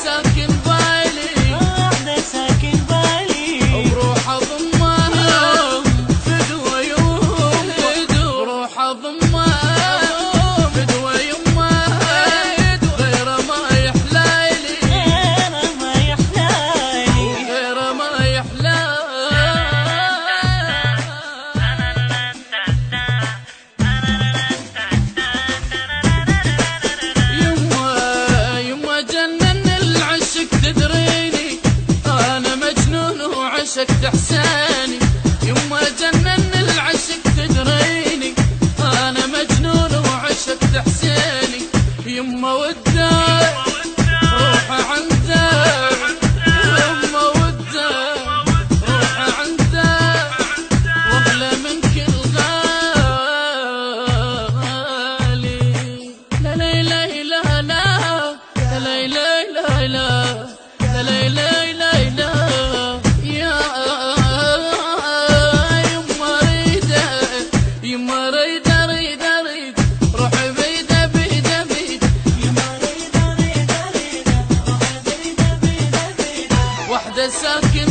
ساكن بالي واحدة ساكن بالي وبروح اضمها فدوى يوم بروح اضمها فدوى يمها غير ما يحلالي غير ما يحلالي غير ما يحلالي يما جنن تدريني أنا مجنون وعشقت إحساني يما جنن العشق تدريني أنا مجنون وعشقت إحساني يما وداك روح عندك يما وداك روح عندك واغلى من كل غالي لا لا لا لا لا لا لا لا لا لا لا لا لا يا يما ريدة يما ريدة ريدة ريدة روحي بيدة بيدة بيدة يما ريدة ريدة ريدة روحي بيدة بيدة بيدة وحدة ساكن